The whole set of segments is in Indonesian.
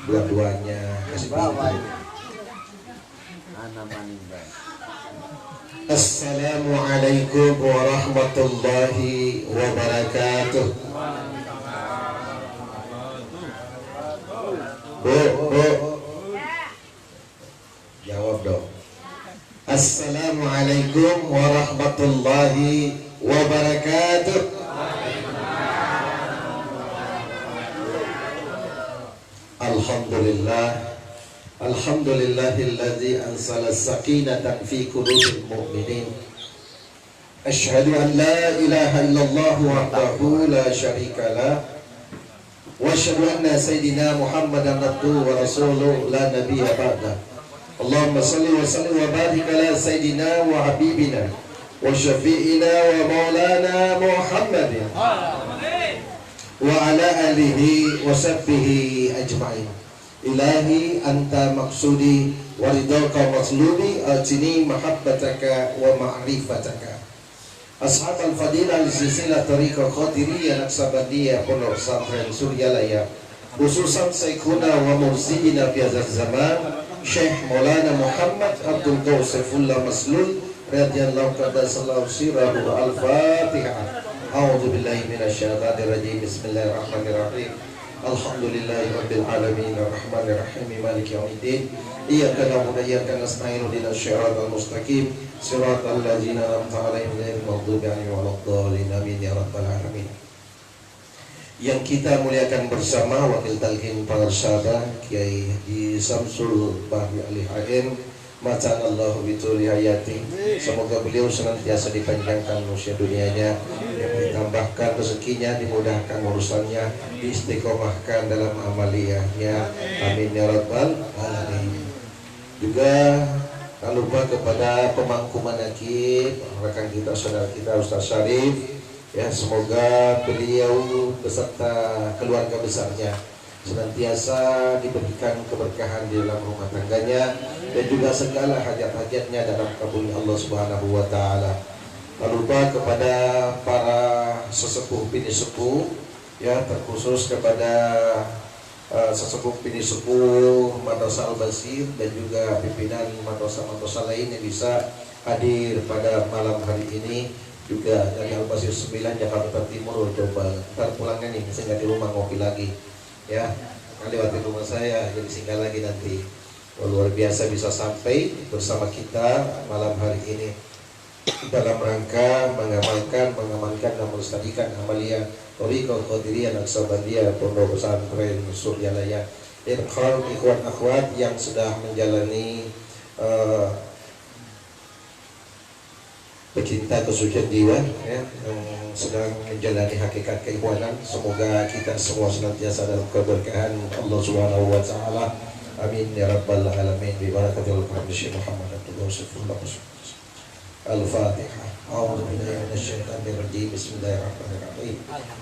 dua-duanya kasih pintu. Assalamualaikum warahmatullahi wabarakatuh. Bu, jawab dong. Assalamualaikum warahmatullahi wabarakatuh. Alhamdulillah, alhamdulillahilladzi ansala sakinatan fi qulubil mu'minin. Asyhadu an la ilaha illallah wahdahu la syarikalah wa asyhadu anna sayyidina Muhammadan abduhu wa rasuluhu la nabiyya ba'dah. Allahumma salli wa sallim wa barik ala sayyidina wa habibina wa syafi'ina wa maulana Muhammadin wa ala alihi wa sahbihi ajma'in. Ilahi anta maksudi wa ridhaka matludi atini mahabbataka wa ma'rifataka. Ashab al-fadilah al-silsilah tariqah qadiriyah naksabandiyah pondok pesantren Suryalaya, khususan syekhuna wa mursidina fi hadzal zaman Syekh Maulana Muhammad Abdul Qausifullah Maslul radhiyallahu qaddasallahu sirahu. Al-Fatihah. A'udzu billahi minasyaitonir rajim. Bismillahirrahmanirrahim. Alhamdulillahi rabbil alamin arrahmanir rahim maliki yaumiddin. Iyyaka na'budu wa iyyaka nasta'in ihdinas siratal mustaqim siratal ladzina an'amta 'alaihim ghairil maghdubi 'alaihim waladdallin. Amin ya rabbal alamin. Yang kita muliakan bersama Wakil Talqin Pangarsada Kiai Haji Samsul Bahri Ali HM, Matanallahu bituli hayati. Semoga beliau senantiasa dipanjangkan usia dunianya, ditambahkan rezekinya, dimudahkan urusannya, diistiqomahkan dalam amaliyahnya. Amin ya rabbal alamin. Juga tak lupa kepada pemangku manaqib, rekan kita, saudara kita Ustaz Syarif. Ya, semoga beliau beserta keluarga besarnya senantiasa diberikan keberkahan di dalam rumah tangganya dan juga segala hajat-hajatnya dalam kabulnya Allah Subhanahu wa taala. Lalu lupa kepada para sesepuh bini sepuh, ya, terkhusus kepada sesepuh bini sepuh Madrasah Al-Basir dan juga pimpinan madrasah-madrasah lain yang bisa hadir pada malam hari ini. Juga dari Al-Basir 9 Jakarta Timur, coba ntar pulangnya nih sehingga di rumah ngopi lagi, ya, lewati rumah saya jadi singgah lagi nanti. Luar biasa bisa sampai bersama kita malam hari ini dalam rangka mengamankan dan melestarikan amaliyah Thariqah Qadiriyah Naksabandiyah Pondok Pesantren Suryalaya. Ikhwan akhwat yang sudah menjalani pecinta kesucian jiwa, ya, yang sedang menjalani hakikat keikhwanan, semoga kita semua senantiasa dalam keberkahan Allah Subhanahu wa taala. Amin ya rabbal alamin. Bi barakatil Syekh Muhammad Abdul Qausifullah. Al-Fatihah. A'udzu billahi minasyaitonir rajim. Bismillahirrahmanirrahim.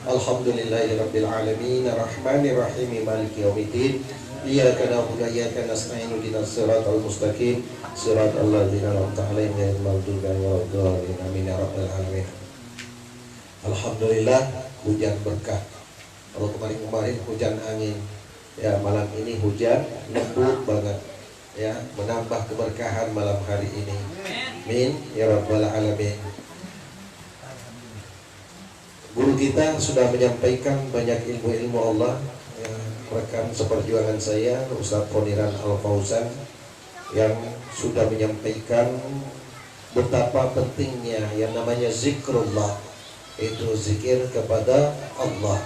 Alhamdulillahirabbil alamin arrahmanir rahim maliki yaumiddin. Iyyaka na'budu wa iyyaka nasta'in ihdinas siratal mustaqim siratal ladzina an'amta 'alaihim ghairil maghdubi 'alaihim waladdallin. Amin ya rabbal alamin. Alhamdulillah hujan berkah. Kalau kemarin hujan angin, ya, malam ini hujan lembut banget, ya, menambah keberkahan malam hari ini. Amin ya rabbal alamin. Guru kita sudah menyampaikan banyak ilmu-ilmu Allah, ya, rekan seperjuangan saya Ustaz Poniran Al-Fauzan yang sudah menyampaikan betapa pentingnya yang namanya zikrullah, itu zikir kepada Allah.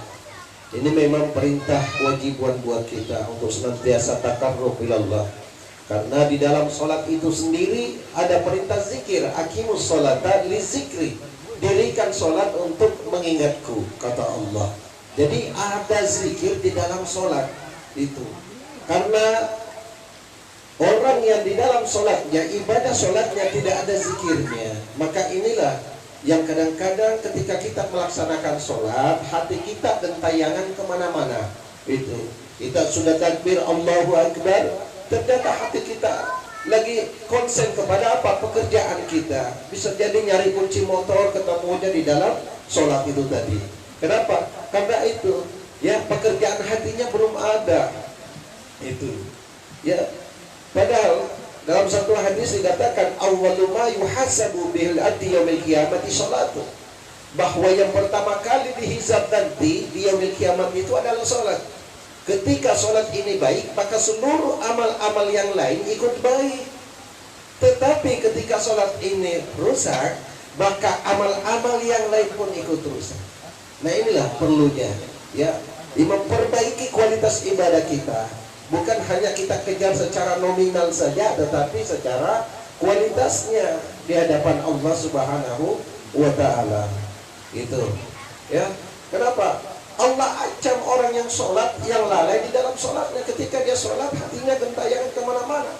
Ini memang perintah kewajiban buat kita untuk senantiasa takarrub ilallah, karena di dalam sholat itu sendiri ada perintah zikir. Aqimus sholata li zikri, dirikan sholat untuk mengingatku, kata Allah. Jadi ada zikir di dalam sholat itu, karena orang yang di dalam sholatnya, ibadah sholatnya tidak ada zikirnya, maka inilah yang kadang-kadang ketika kita melaksanakan sholat, hati kita gentayangan kemana-mana. Itu kita sudah takbir Allahu Akbar, ternyata hati kita lagi konsen kepada apa? Pekerjaan kita. Bisa jadi nyari kunci motor, ketemunya di dalam sholat itu tadi. Kenapa? Karena itu, ya, pekerjaan hatinya belum ada. Itu. Ya. Padahal dalam satu hadis dikatakan awwalu ma yuhasabu bihil abdi yaumil qiyamati sholatu. Bahwa yang pertama kali dihisab nanti di yaumil kiamat itu adalah sholat. Ketika sholat ini baik, maka seluruh amal-amal yang lain ikut baik. Tetapi ketika sholat ini rusak, maka amal-amal yang lain pun ikut rusak. Nah inilah perlunya, ya, memperbaiki kualitas ibadah kita. Bukan hanya kita kejar secara nominal saja, tetapi secara kualitasnya di hadapan Allah Subhanahu wa Ta'ala. Itu, ya. Kenapa? Allah ancam orang yang sholat, yang lalai di dalam sholatnya. Ketika dia sholat, hatinya gentayangan kemana-mana.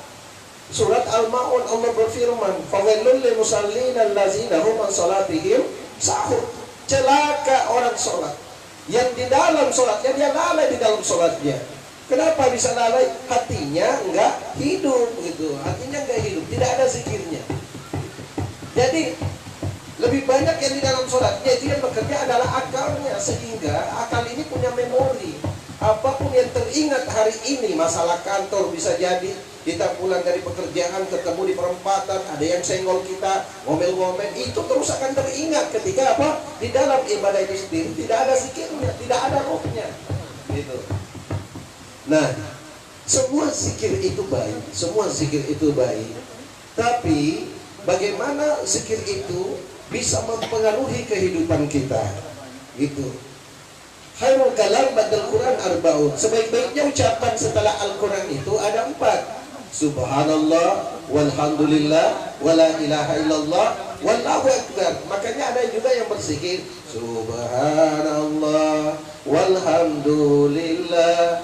Surat Al-Ma'un Allah berfirman, "Fawailul lil musallin allazina hum an sholatihim sahun." Celaka orang sholat yang di dalam sholatnya dia lalai di dalam sholatnya. Kenapa bisa lalai? Hatinya enggak hidup gitu. Hatinya enggak hidup, tidak ada zikirnya. Jadi lebih banyak yang di dalam sholatnya itu yang bekerja adalah akalnya, sehingga akal ini punya memori. Apapun yang teringat hari ini, masalah kantor bisa jadi kita pulang dari pekerjaan ketemu di perempatan, ada yang senggol kita, ngomel-ngomel, itu terus akan teringat ketika apa? Di dalam ibadah itu sendiri tidak ada zikirnya, tidak ada rohnya. Gitu. Nah, semua zikir itu baik, semua zikir itu baik. Tapi bagaimana zikir itu bisa mempengaruhi kehidupan kita, gitu. Khairul kalam ba'dal Quran arba'un. Sebaik-baiknya ucapan setelah Al-Quran itu ada 4. Subhanallah, walhamdulillah, wala ilaha illallah, wallahu akbar. Makanya ada juga yang berzikir Subhanallah, walhamdulillah,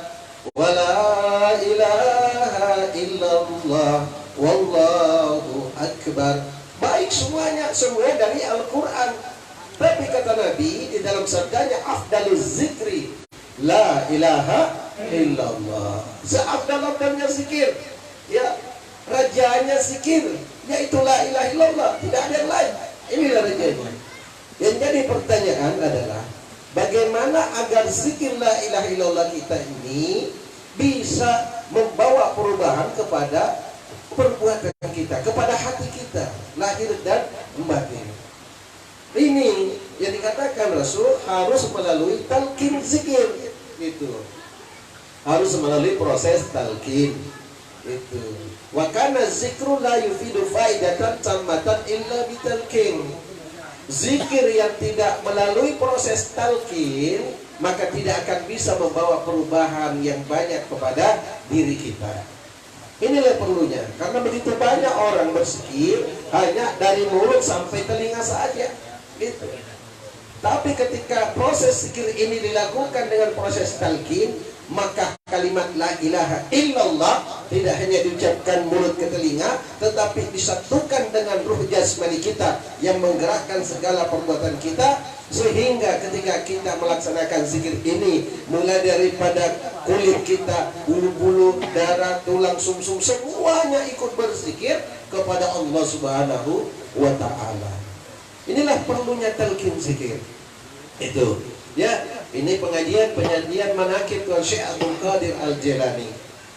wala ilaha illallah, wallahu akbar. Baik semuanya, semua dari Al-Quran. Tapi kata Nabi di dalam sabdanya, afdaluz zikri la ilaha illallah. Seafdal-afdalnya zikir, ya, rajanya zikir, yaitu la ilaha illallah, tidak ada yang lain. Inilah rajanya. Yang jadi pertanyaan adalah bagaimana agar zikir la ilaha illallah kita ini bisa membawa perubahan kepada perbuatan kita, kepada hati kita, lahir dan batin. Ini yang dikatakan Rasul harus melalui talqin zikir, itu harus melalui proses talqin itu. Wa kana zikru la yufidu faidatan tammatan illa bitalqin. Zikir yang tidak melalui proses talqin maka tidak akan bisa membawa perubahan yang banyak kepada diri kita. Inilah perlunya, karena begitu banyak orang berzikir hanya dari mulut sampai telinga saja. Gitu. Tapi ketika proses zikir ini dilakukan dengan proses talqin, maka kalimat la ilaha illallah tidak hanya diucapkan mulut ke telinga, tetapi disatukan dengan ruh jasmani kita yang menggerakkan segala perbuatan kita, sehingga ketika kita melaksanakan zikir ini, mulai daripada kulit kita, bulu-bulu, darah, tulang, sumsum, semuanya ikut berzikir kepada Allah Subhanahu wa Ta'ala. Inilah perlunya talqin zikir. Itu, ya, ini pengajian manaqib Syekh Abdul Qadir Al-Jilani.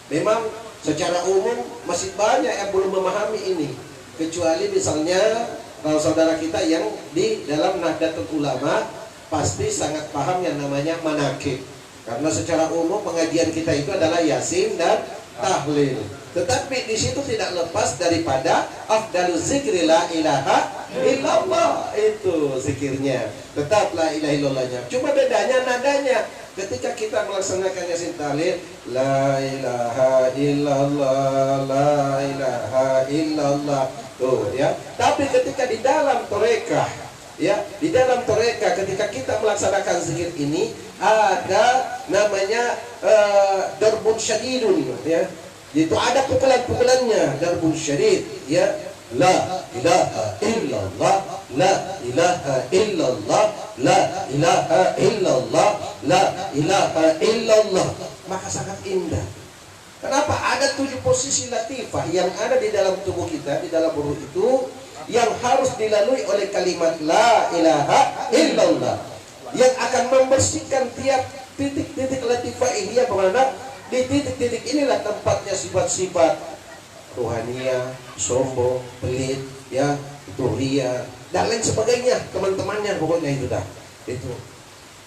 Memang secara umum masih banyak yang belum memahami ini, kecuali misalnya kalau saudara kita yang di dalam Nahdlatul Ulama pasti sangat paham yang namanya manaqib. Karena secara umum pengajian kita itu adalah yasin dan tahlil. Tetapi di situ tidak lepas daripada afdaluz zikri la ilaha illallah, itu zikirnya. Tetap la ilaha illallahnya. Cuma bedanya nadanya. Ketika kita melaksanakan yasin tahlil, la ilaha illallah, la ilaha illallah. Tuh ya. Tapi ketika di dalam torekah, ya, di dalam torekah ketika kita melaksanakan zikir ini ada namanya darbun syadidun, ya. Itu ada pukulan-pukulannya, darbun syadid, ya. La ilaha illallah, la ilaha illallah, la ilaha illallah, la ilaha illallah. Maka sangat indah. Kenapa? Ada 7 posisi latifah yang ada di dalam tubuh kita, di dalam ruh itu, yang harus dilalui oleh kalimat la ilaha illallah, yang akan membersihkan tiap titik-titik latifah ini, yang bermakna Di titik-titik inilah tempatnya sifat-sifat rohania, sombong, pelit, ya, itu ria dan lain sebagainya, teman-temannya pokoknya itu dah. Itu.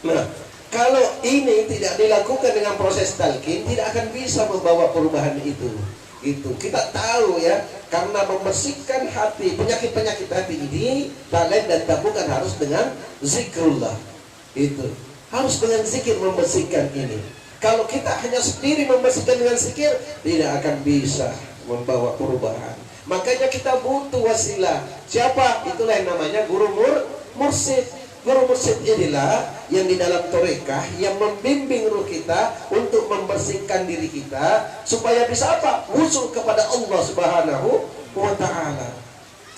Nah, kalau ini tidak dilakukan dengan proses talqin, tidak akan bisa membawa perubahan itu. Itu kita tahu ya, karena membersihkan hati, penyakit-penyakit hati ini talent dan tabukan harus dengan zikrullah. Itu harus dengan zikir membersihkan ini. Kalau kita hanya sendiri membersihkan dengan zikir, tidak akan bisa membawa perubahan. Makanya kita butuh wasilah. Siapa? Itulah yang namanya guru mursyid. Guru mursyid inilah yang di dalam torekah yang membimbing ruh kita untuk membersihkan diri kita supaya bisa apa? Wusul kepada Allah Subhanahu wa ta'ala.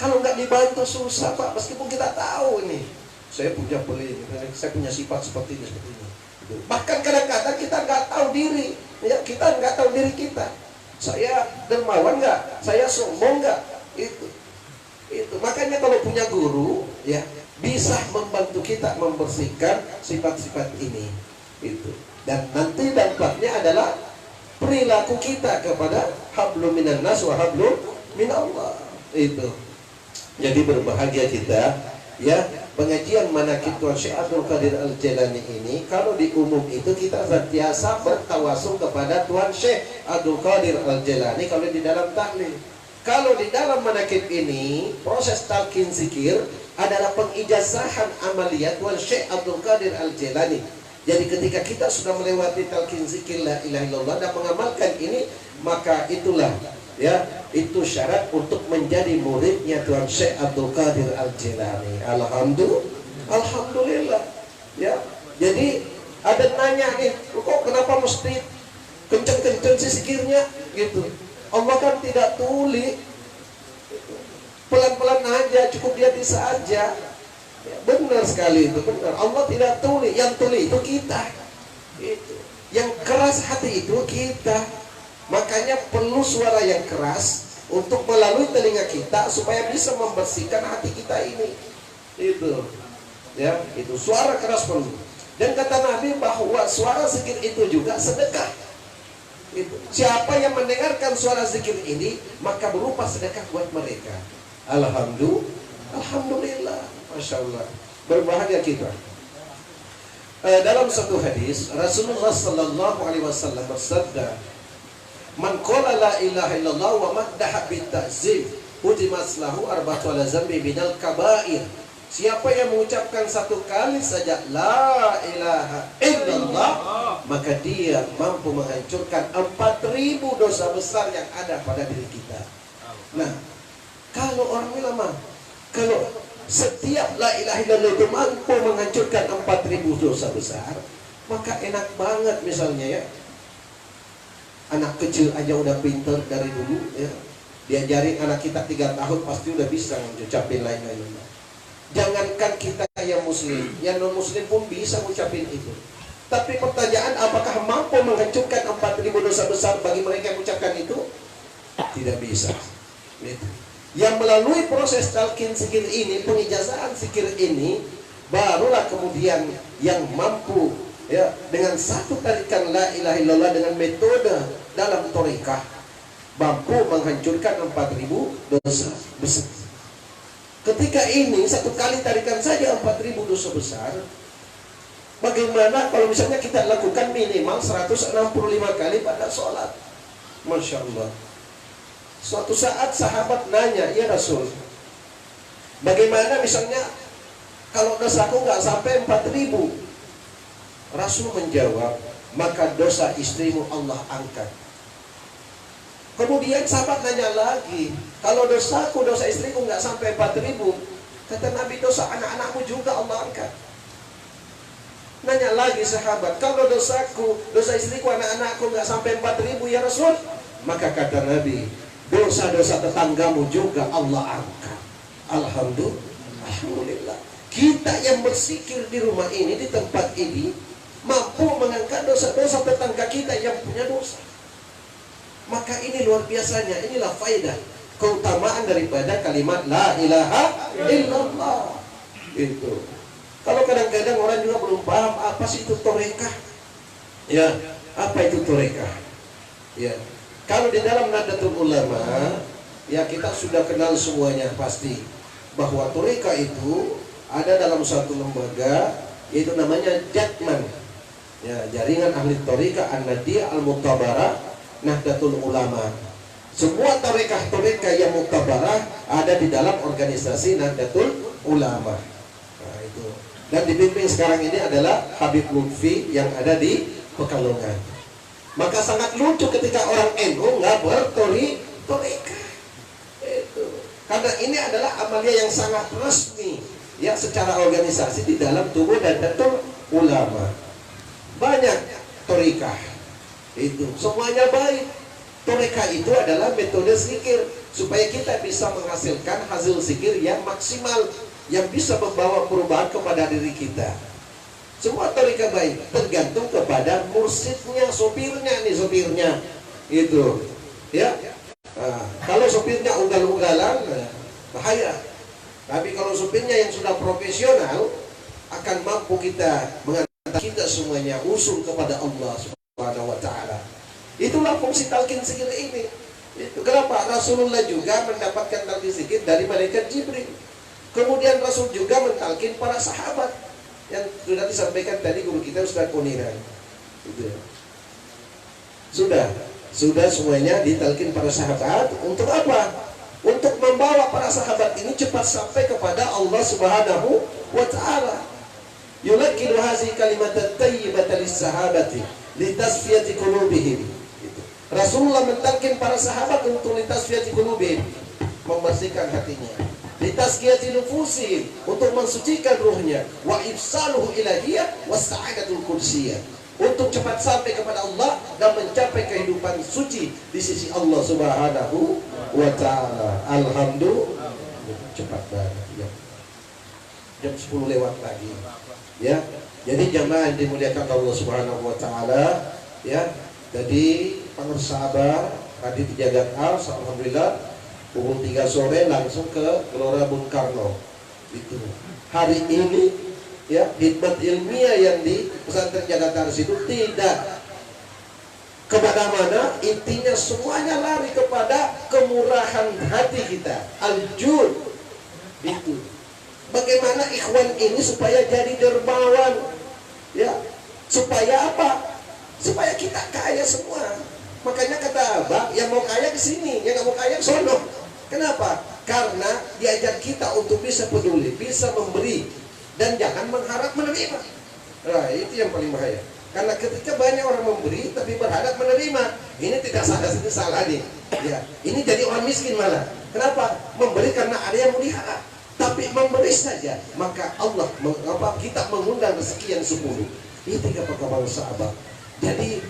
Kalau nggak dibantu susah Pak, meskipun kita tahu ini saya punya pelit, saya punya sifat seperti ini, seperti ini. Bahkan kadang-kadang kita nggak tahu diri, ya, kita nggak tahu diri kita. Saya dermawan nggak? Saya sombong nggak? Itu. Makanya kalau punya guru, ya, bisa membantu kita membersihkan sifat-sifat ini. Itu. Dan nanti dampaknya adalah perilaku kita kepada hablum minan nas wa hablum minallah. Itu. Jadi berbahagia kita, ya. Pengajian manaqib Tuan Syekh Abdul Qadir Al-Jailani ini, kalau di umum itu kita senantiasa bertawasul kepada Tuan Syekh Abdul Qadir Al-Jailani kalau di dalam tahlil. Kalau di dalam manaqib ini, proses talqin zikir adalah pengijazahan amaliyat Tuan Syekh Abdul Qadir Al-Jailani. Jadi ketika kita sudah melewati talqin zikir la ilaha illallah dan mengamalkan ini, maka itulah, ya, itu syarat untuk menjadi muridnya Tuan Syekh Abdul Qadir Al-Jailani. Alhamdulillah. Ya. Jadi ada nanya nih, kok kenapa mesti kenceng-kenceng sih zikirnya gitu? Allah kan tidak tuli, pelan-pelan aja, cukup dia bisa aja. Ya, benar sekali itu, benar. Allah tidak tuli, yang tuli itu kita. Itu. Yang keras hati itu kita. Makanya perlu suara yang keras untuk melalui telinga kita supaya bisa membersihkan hati kita ini. Itu. Ya, itu suara keras perlu. Dan kata Nabi bahwa suara zikir itu juga sedekah. Itu. Siapa yang mendengarkan suara zikir ini, maka berupa sedekah buat mereka. Alhamdulillah, Masya Allah. Berbahagia kita. Dalam satu hadis, Rasulullah Sallallahu Alaihi Wasallam bersabda, "Man qala la ilaha illallah wa maddaha bitazim, utimat lahu arba'atu zambi minal kabair." Siapa yang mengucapkan satu kali saja la ilaha illallah, maka dia mampu menghancurkan 4.000 dosa besar yang ada pada diri kita. Nah, kalau orang ulama, kalau setiap la ilaha illallah itu mampu menghancurkan 4.000 dosa besar, maka enak banget misalnya, ya. Anak kecil aja udah pinter dari dulu, ya. Diajarin anak kita 3 tahun pasti udah bisa ngucapin la ilaha illallah. Jangankan kita yang muslim, yang non muslim pun bisa ngucapin itu. Tapi pertanyaan, apakah mampu menghancurkan 4.000 dosa besar bagi mereka yang mengucapkan itu? Tidak bisa. Gitu. Yang melalui proses talqin zikir ini, pengijazahan zikir ini, barulah kemudian yang mampu, ya, dengan satu tarikan la ilaha illallah dengan metode dalam thariqah, mampu menghancurkan 4.000 dosa besar. Ketika ini satu kali tarikan saja 4.000 dosa besar, bagaimana kalau misalnya kita lakukan minimal 165 kali pada sholat? Masya Allah. Suatu saat sahabat nanya, "Ya Rasul, bagaimana misalnya kalau dosaku nggak sampai 4.000?" Rasul menjawab, "Maka dosa istrimu Allah angkat." Kemudian sahabat nanya lagi, "Kalau dosaku, dosa istriku nggak sampai 4.000, kata Nabi, dosa anak-anakmu juga Allah angkat." Nanya lagi sahabat, "Kalau dosaku, dosa istriku, anak-anakku nggak sampai 4.000 ya Rasul?" Maka kata Nabi, "Dosa-dosa tetanggamu juga Allah angkat." Alhamdulillah. Kita yang bersikir di rumah ini, di tempat ini, mampu mengangkat dosa-dosa tetangga kita yang punya dosa. Maka ini luar biasanya, inilah faedah, keutamaan daripada kalimat la ilaha illallah. Itu. Kalau kadang-kadang orang juga belum paham apa sih itu thariqah. Ya, apa itu thariqah? Ya. Kalau di dalam Nahdlatul Ulama, ya kita sudah kenal semuanya pasti bahwa torika itu ada dalam satu lembaga, yaitu namanya Jatman. Ya, jaringan ahli torika An-Nadiyah Al-Muktabarah Nahdlatul Ulama. Semua torika yang muktabarah ada di dalam organisasi Nahdlatul Ulama. Nah, itu. Dan dipimpin sekarang ini adalah Habib Lutfi yang ada di Pekalongan. Maka sangat lucu ketika orang NU nggak bertorika. Itu. Karena ini adalah amalia yang sangat resmi, ya, secara organisasi di dalam tubuh Nahdlatul Ulama. Banyak torika. Itu semuanya baik. Torika itu adalah metode zikir supaya kita bisa menghasilkan hasil zikir yang maksimal, yang bisa membawa perubahan kepada diri kita. Semua torika baik, tergantung kepada mursidnya, sopirnya itu, ya. Nah, kalau sopirnya ugal-ugalan, bahaya. Tapi kalau sopirnya yang sudah profesional, akan mampu kita mengantar kita semuanya usul kepada Allah Subhanahu wa Ta'ala. Itulah fungsi talqin zikir ini. Itu kenapa Rasulullah juga mendapatkan talqin zikir dari malaikat Jibril. Kemudian Rasul juga mentalkin para sahabat yang sudah disampaikan tadi guru kita Ustaz Kuniran. Itu. Sudah semuanya ditalkin para sahabat. Untuk apa? Untuk membawa para sahabat ini cepat sampai kepada Allah Subhanahu wa Ta'ala. Yulakkilu hazihi kalimatat thayyibata lis-sahabati litasfiyati qulubihim. Rasulullah mentalkin para sahabat untuk litasfiyati qulubihim, membersihkan hatinya, litazkiyati nufusihim, untuk mensucikan ruhnya, wa ifsaluhu ilahiyah was-sa'adatul qudsiyah, untuk cepat sampai kepada Allah dan mencapai kehidupan suci di sisi Allah Subhanahu wa Ta'ala. Alhamdulillah, cepat banget ya. Jam 10 lewat lagi ya. Jadi jamaah yang dimuliakan Allah Subhanahu wa Ta'ala ya. Jadi pengersabar tadi di Jagat Ars, alhamdulillah pukul 3 sore langsung ke Gelora Bung Karno. Itu hari ini ya, hikmat ilmiah yang di pesantren Jagat Ars itu tidak kemana-mana, intinya semuanya lari kepada kemurahan hati kita, al-jud. Itu bagaimana ikhwan ini supaya jadi dermawan ya, supaya apa? Supaya kita kaya semua. Makanya kata Abah, yang mau kaya ke sini, yang nggak mau kaya ke sono. Kenapa? Karena diajar kita untuk bisa peduli, bisa memberi, dan jangan mengharap menerima. Nah, itu yang paling bahaya. Karena ketika banyak orang memberi tapi berharap menerima, ini tidak salah nih. Ya, ini jadi orang miskin malah. Kenapa? Memberi karena ada yang melihat. Tapi memberi saja, maka Allah kita mengundang rezeki yang 10. Ini 3 perkara sahabat. Jadi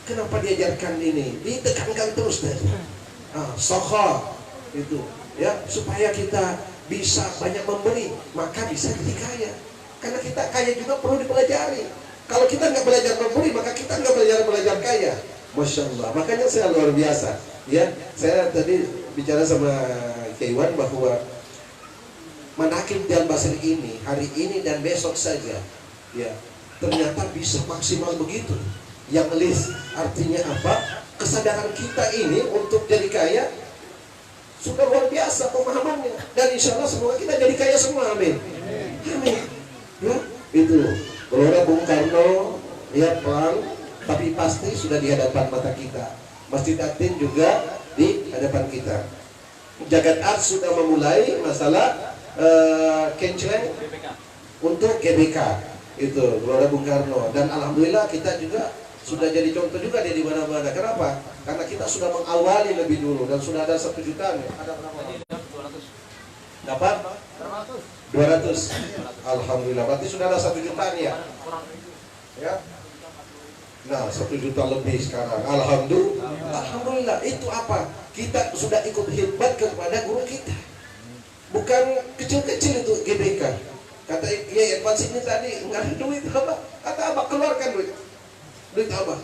kenapa diajarkan ini? Ditekankan terus tadi. Sakha itu ya, supaya kita bisa banyak memberi, maka bisa jadi kaya. Karena kita kaya juga perlu dipelajari. Kalau kita nggak belajar memberi, maka kita nggak belajar kaya. Masya Allah. Makanya saya luar biasa. Ya, saya tadi bicara sama Keiwan bahwa Manaqib Al Basri ini hari ini dan besok saja, ya ternyata bisa maksimal begitu. Yang list artinya apa? Kesadaran kita ini untuk jadi kaya sudah luar biasa pemahamannya, dan insya Allah semua kita jadi kaya semua, amin. Amin. Ya, itu Gelora Bung Karno ya pelan, tapi pasti sudah di hadapan mata kita. Masjid Atin juga di hadapan kita. Jagat Ars sudah memulai masalah kenceleng untuk GBK itu Gelora Bung Karno, dan alhamdulillah kita juga sudah jadi contoh juga di mana-mana. Kenapa? Karena kita sudah mengawali lebih dulu dan sudah ada 1 juta nih. Ada berapa? 200. Dapat? 200. Alhamdulillah. Berarti sudah ada 1 juta nih ya? Ya. Nah, 1 juta lebih sekarang. Alhamdulillah. Itu apa? Kita sudah ikut khidmat kepada guru kita. Bukan kecil-kecil itu GBK. Kata ya Irfan ini tadi nggak ada duit apa? Kata apa? Keluarkan duit. Duit apa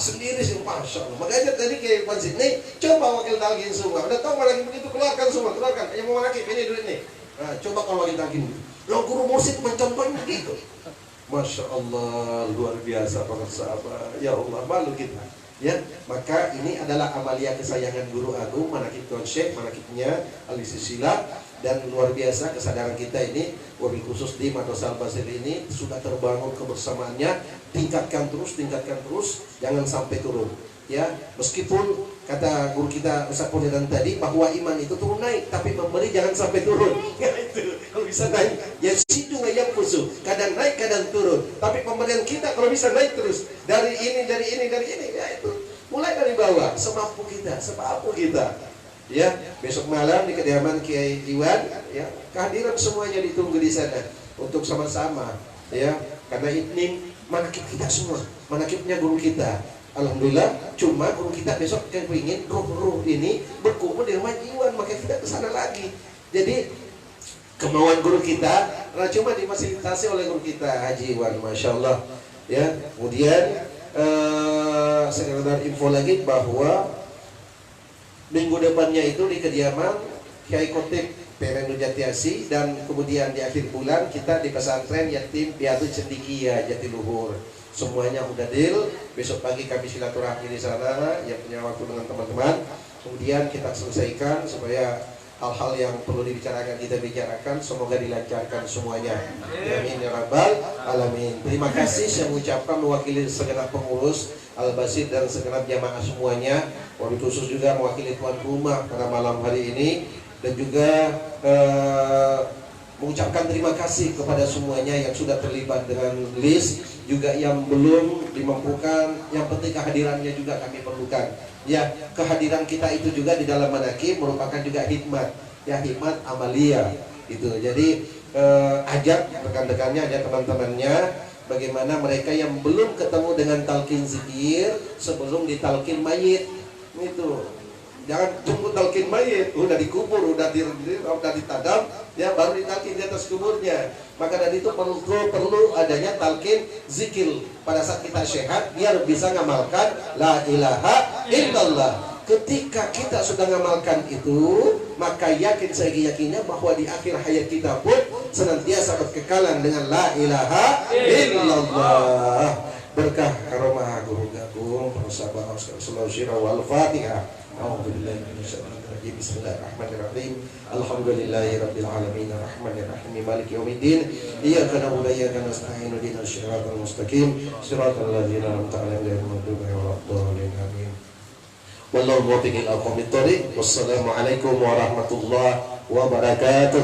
sendiri sih, Masya Allah. Makanya tadi kayak Irfan ini coba wakil talqin semua. Udah tahu lagi begitu, keluarkan semua, keluarkan. Yang mau lagi ini duit nih. Nah, coba kalau wakil talqin. Lo guru mursyid mencontohnya begitu. Masya Allah, luar biasa para sahabat. Ya Allah, malu kita. Ya, maka ini adalah amalia kesayangan guru agung, manakib Tuan Syekh, manakibnya ahli silsilah. Dan luar biasa kesadaran kita ini, wabil khusus di Madrasah Al-Basir ini sudah terbangun kebersamaannya. Tingkatkan terus, jangan sampai turun. Ya, meskipun kata guru kita Ustaz Purnidan tadi bahwa iman itu turun naik, tapi memberi jangan sampai turun. Ya itu, kalau bisa naik, ya situ yang khusus. Kadang naik, kadang turun. Tapi pemberian kita kalau bisa naik terus dari ini, ya itu. Mulai dari bawah, semampu kita. Ya, besok malam di kediaman Kiai Iwan, ya, kehadiran semuanya ditunggu di sana untuk sama-sama, ya, karena ini manakib kita semua, manakibnya guru kita. Alhamdulillah, cuma guru kita besok ingin ruh ini berkumpul di rumah Iwan, maka kita ke sana lagi. Jadi kemauan guru kita cuma difasilitasi oleh guru kita Haji Iwan, masya Allah. Ya, kemudian sekedar info lagi bahwa minggu depannya itu di kediaman Kiai Khotib Perendu Jatiasi, dan kemudian di akhir bulan kita di pesantren Yatim Piatu Cendikia Jatiluhur. Semuanya udah deal. Besok pagi kami silaturahmi di sana yang punya waktu dengan teman-teman. Kemudian kita selesaikan supaya hal-hal yang perlu dibicarakan kita bicarakan, semoga dilancarkan semuanya. Amin ya rabbal alamin. Terima kasih saya mengucapkan mewakili segenap pengurus Al-Basir dan segenap jamaah semuanya, wabil khusus juga mewakili tuan rumah pada malam hari ini, dan juga mengucapkan terima kasih kepada semuanya yang sudah terlibat dengan list, juga yang belum dimampukan, yang penting kehadirannya juga kami perlukan. Ya, kehadiran kita itu juga di dalam manakib merupakan juga hikmat, ya, hikmat amalia itu. Jadi ajak rekan-rekannya, ajak teman-temannya, bagaimana mereka yang belum ketemu dengan talqin zikir sebelum ditalqin mayit. Itu jangan tunggu talqin mayit, udah dikubur, udah ditadam, ya baru ditalqin di atas kuburnya. Maka dari itu perlu adanya talqin zikir pada saat kita sehat, biar bisa ngamalkan la ilaha illallah. Ketika kita sudah ngamalkan itu, maka yakinnya bahwa di akhir hayat kita pun senantiasa berkekalan dengan la ilaha illallah. Berkah karomah guru gabung persahabatan Sulawesi wal Fatihah. A'udzubillahi minasyaitonir rajim. Bismillahirrahmanirrahim. Alhamdulillahirabbil alamin arrahmanirrahim maliki yaumiddin. Iyyaka na'budu wa iyyaka nasta'in ihdinas siratal mustaqim siratal ladzina an'amta 'alaihim ghairil maghdubi 'alaihim waladdallin. Amin. Wallahu muwaffiq ila aqwamit thoriq. Wassalamualaikum warahmatullahi wabarakatuh.